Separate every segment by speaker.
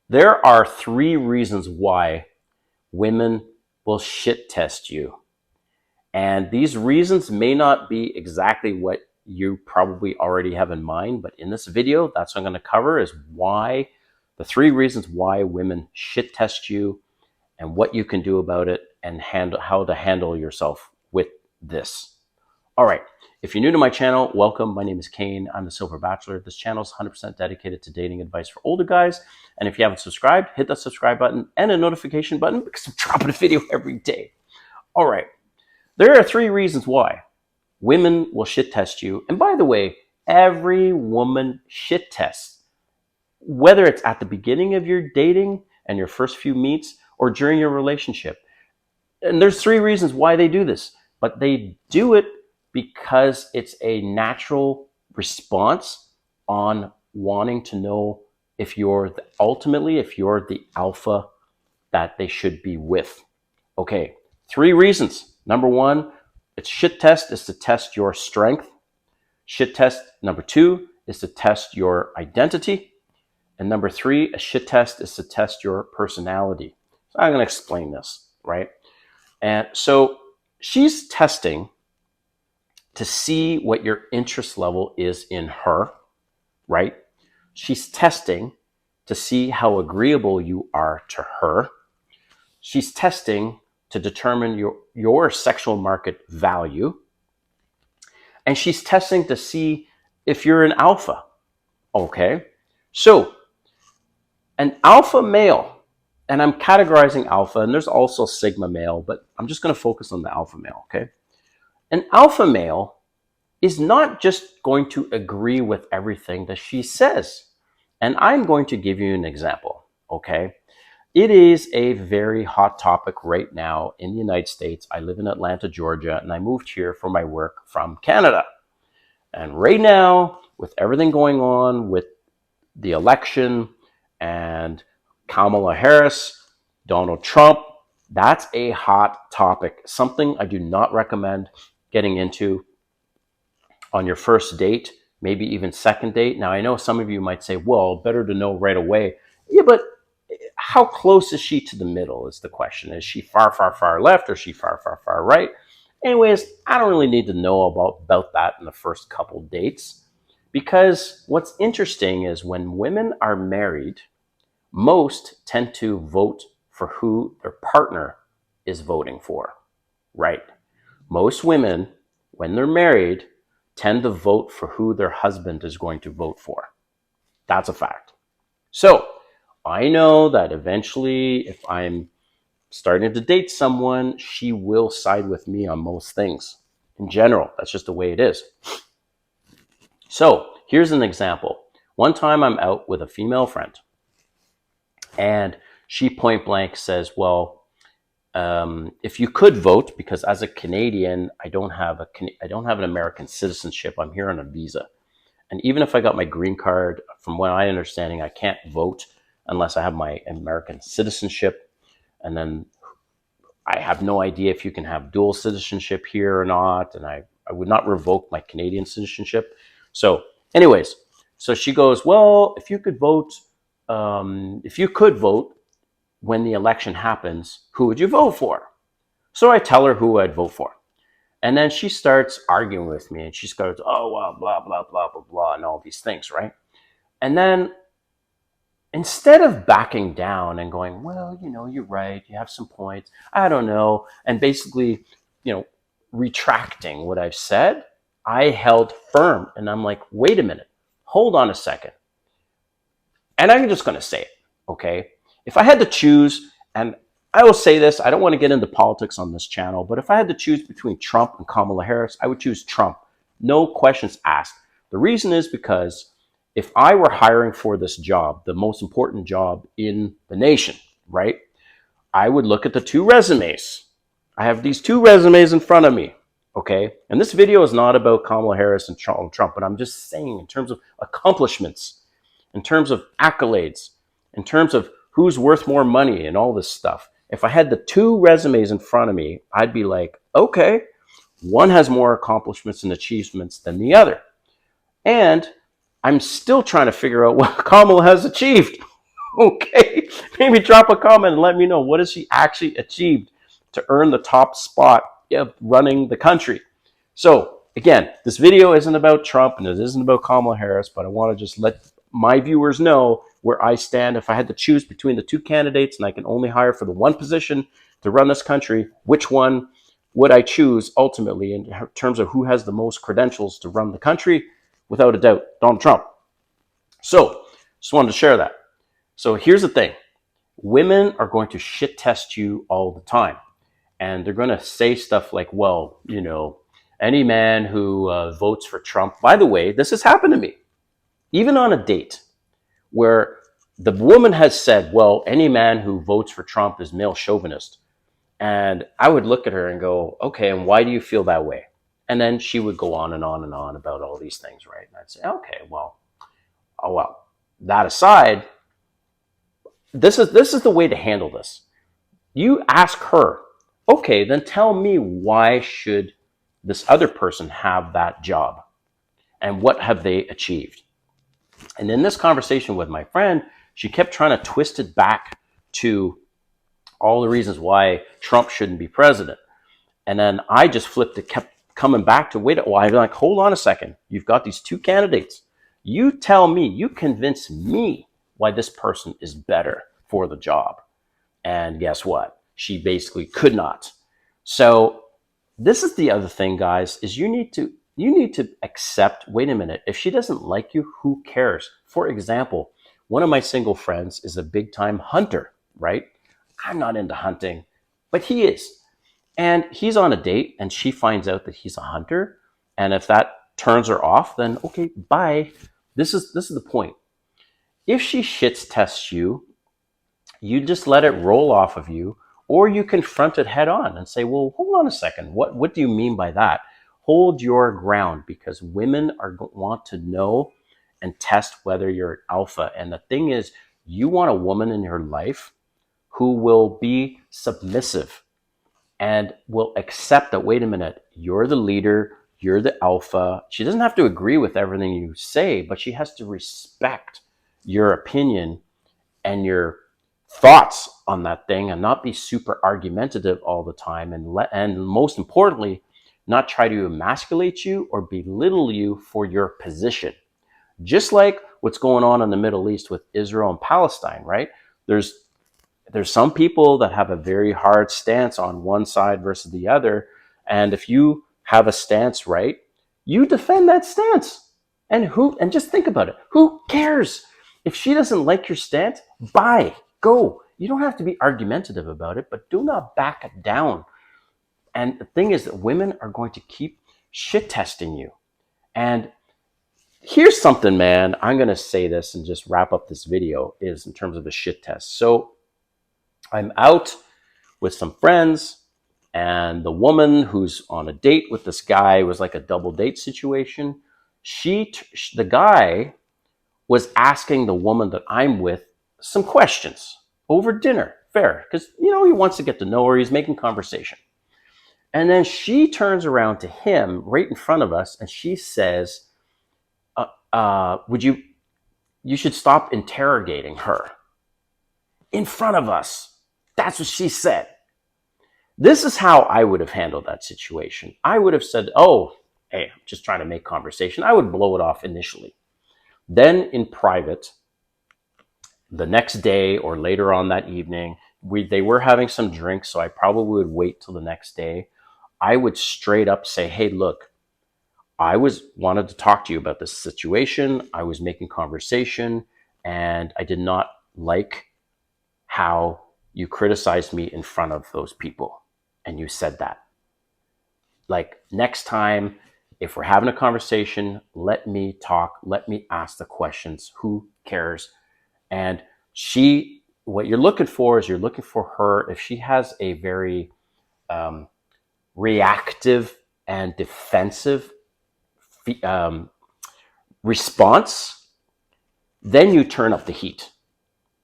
Speaker 1: There are 3 reasons why women will shit test you. And these reasons may not be exactly what you probably already have in mind, but in this video, that's what I'm going to cover is why the 3 reasons why women shit test you and what you can do about it and how to handle yourself with this. All right. If you're new to my channel, welcome. My name is Kane. I'm the Silver Bachelor. This channel is 100% dedicated to dating advice for older guys. And if you haven't subscribed, hit that subscribe button and a notification button because I'm dropping a video every day. All right. There are 3 reasons why women will shit test you. And by the way, every woman shit tests, whether it's at the beginning of your dating and your first few meets or during your relationship. And there's 3 reasons why they do this, but they do it because it's a natural response on wanting to know if you're ultimately, if you're the alpha that they should be with. Okay, 3 reasons. Number 1, it's shit test is to test your strength. Shit test number 2 is to test your identity. And number 3, a shit test is to test your personality. So I'm going to explain this, right? And so she's testing to see what your interest level is in her, right? She's testing to see how agreeable you are to her. She's testing to determine your sexual market value. And she's testing to see if you're an alpha, okay? So an alpha male, and I'm categorizing alpha, and there's also sigma male, but I'm just going to focus on the alpha male, okay? An alpha male is not just going to agree with everything that she says. And I'm going to give you an example, okay? It is a very hot topic right now in the United States. I live in Atlanta, Georgia, and I moved here for my work from Canada. And right now, with everything going on with the election and Kamala Harris, Donald Trump, that's a hot topic, something I do not recommend getting into on your first date, maybe even second date. Now, I know some of you might say, well, better to know right away. Yeah, but how close is she to the middle is the question. Is she far, far, far left or is she far, far, far right? Anyways, I don't really need to know about that in the first couple dates, because what's interesting is when women are married, most tend to vote for who their partner is voting for, right? Most women, when they're married, tend to vote for who their husband is going to vote for. That's a fact. So I know that eventually, if I'm starting to date someone, she will side with me on most things. In general, that's just the way it is. So here's an example. One time I'm out with a female friend, and she point blank says, well, if you could vote, because as a Canadian, I don't have an American citizenship. I'm here on a visa. And even if I got my green card, from what I understanding, I can't vote unless I have my American citizenship. And then I have no idea if you can have dual citizenship here or not. And I would not revoke my Canadian citizenship. So anyways, so she goes, well, if you could vote when the election happens, who would you vote for? So I tell her who I'd vote for. And then she starts arguing with me, and she goes, oh, well, blah, blah, blah, blah, blah, and all these things, right? And then instead of backing down and going, well, you're right, you have some points, I don't know, and basically, retracting what I've said, I held firm. And I'm like, wait a minute, hold on a second. And I'm just going to say it, okay? If I had to choose, and I will say this, I don't want to get into politics on this channel, but if I had to choose between Trump and Kamala Harris, I would choose Trump. No questions asked. The reason is because if I were hiring for this job, the most important job in the nation, right, I would look at the 2 resumes. I have these 2 resumes in front of me, okay? And this video is not about Kamala Harris and Trump, but I'm just saying in terms of accomplishments, in terms of accolades, in terms of who's worth more money and all this stuff. If I had the 2 resumes in front of me, I'd be like, okay, one has more accomplishments and achievements than the other. And I'm still trying to figure out what Kamala has achieved. Okay, maybe drop a comment and let me know what has she actually achieved to earn the top spot of running the country. So again, this video isn't about Trump and it isn't about Kamala Harris, but I want to just let my viewers know where I stand. If I had to choose between the two candidates and I can only hire for the one position to run this country, which one would I choose ultimately in terms of who has the most credentials to run the country? Without a doubt, Donald Trump. So just wanted to share that. So here's the thing. Women are going to shit test you all the time. And they're going to say stuff like, well, any man who votes for Trump, by the way, this has happened to me, even on a date where the woman has said, well, any man who votes for Trump is male chauvinist. And I would look at her and go, okay, and why do you feel that way? And then she would go on and on and on about all these things, right? And I'd say, okay, well, oh, well, that aside, this is the way to handle this. You ask her, okay, then tell me why should this other person have that job and what have they achieved? And in this conversation with my friend, she kept trying to twist it back to all the reasons why Trump shouldn't be president. And then I just flipped it, kept coming back to wait. Well, I'm like, hold on a second. You've got these two candidates. You tell me, you convince me why this person is better for the job. And guess what? She basically could not. So this is the other thing, guys, is you need to accept, wait a minute, if she doesn't like you, who cares? For example, one of my single friends is a big time hunter, right? I'm not into hunting, but he is. And he's on a date and she finds out that he's a hunter. And if that turns her off, then okay, bye. This is the point. If she shits tests you, you just let it roll off of you, or you confront it head on and say, well, hold on a second. What do you mean by that? Hold your ground, because women want to know and test whether you're an alpha. And the thing is, you want a woman in your life who will be submissive and will accept that, wait a minute, you're the leader, you're the alpha. She doesn't have to agree with everything you say, but she has to respect your opinion and your thoughts on that thing and not be super argumentative all the time, and most importantly, not try to emasculate you or belittle you for your position. Just like what's going on in the Middle East with Israel and Palestine, right? There's some people that have a very hard stance on one side versus the other. And if you have a stance, right, you defend that stance. And just think about it. Who cares? If she doesn't like your stance, bye, go. You don't have to be argumentative about it, but do not back it down. And the thing is that women are going to keep shit testing you. And here's something, man, I'm going to say this and just wrap up this video, is in terms of the shit test. So I'm out with some friends, and the woman who's on a date with this guy was like a double date situation. The guy was asking the woman that I'm with some questions over dinner. Fair, because he wants to get to know her. He's making conversation. And then she turns around to him right in front of us and she says, you should stop interrogating her. In front of us. That's what she said. This is how I would have handled that situation. I would have said, oh, hey, I'm just trying to make conversation. I would blow it off initially. Then in private, the next day or later on that evening, they were having some drinks, so I probably would wait till the next day. I would straight up say, hey, look, I wanted to talk to you about this situation. I was making conversation, and I did not like how you criticized me in front of those people. And you said that. Like, next time, if we're having a conversation, let me talk, let me ask the questions. Who cares? And what you're looking for is you're looking for her, if she has a very reactive and defensive response, then you turn up the heat,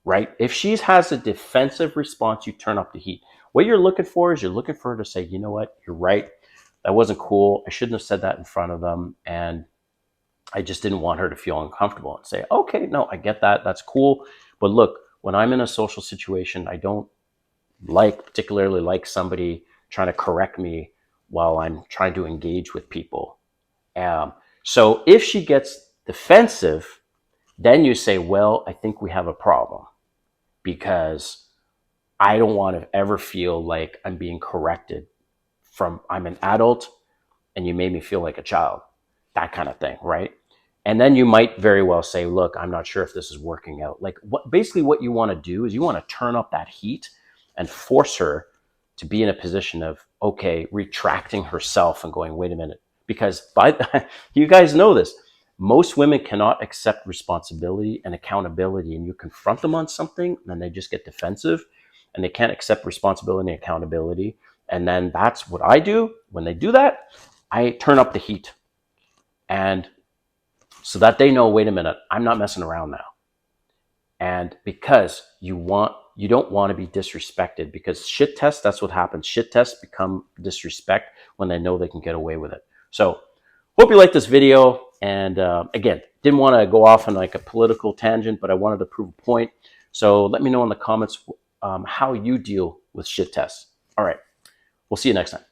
Speaker 1: right? If she has a defensive response, you turn up the heat. What you're looking for is you're looking for her to say, you know what, you're right. That wasn't cool. I shouldn't have said that in front of them. And I just didn't want her to feel uncomfortable, and say, okay, no, I get that. That's cool. But look, when I'm in a social situation, I don't particularly like somebody trying to correct me while I'm trying to engage with people. So if she gets defensive, then you say, well, I think we have a problem, because I don't want to ever feel like I'm being corrected from, I'm an adult and you made me feel like a child, that kind of thing, right? And then you might very well say, look, I'm not sure if this is working out. Like, basically what you want to do is you want to turn up that heat and force her to be in a position of, okay, retracting herself and going, wait a minute. Because you guys know this, most women cannot accept responsibility and accountability, and you confront them on something and they just get defensive and they can't accept responsibility and accountability. And then that's what I do. When they do that, I turn up the heat, and so that they know, wait a minute, I'm not messing around now. And because you don't want to be disrespected, because shit tests, that's what happens. Shit tests become disrespect when they know they can get away with it. So hope you liked this video. And again, didn't want to go off on like a political tangent, but I wanted to prove a point. So let me know in the comments how you deal with shit tests. All right. We'll see you next time.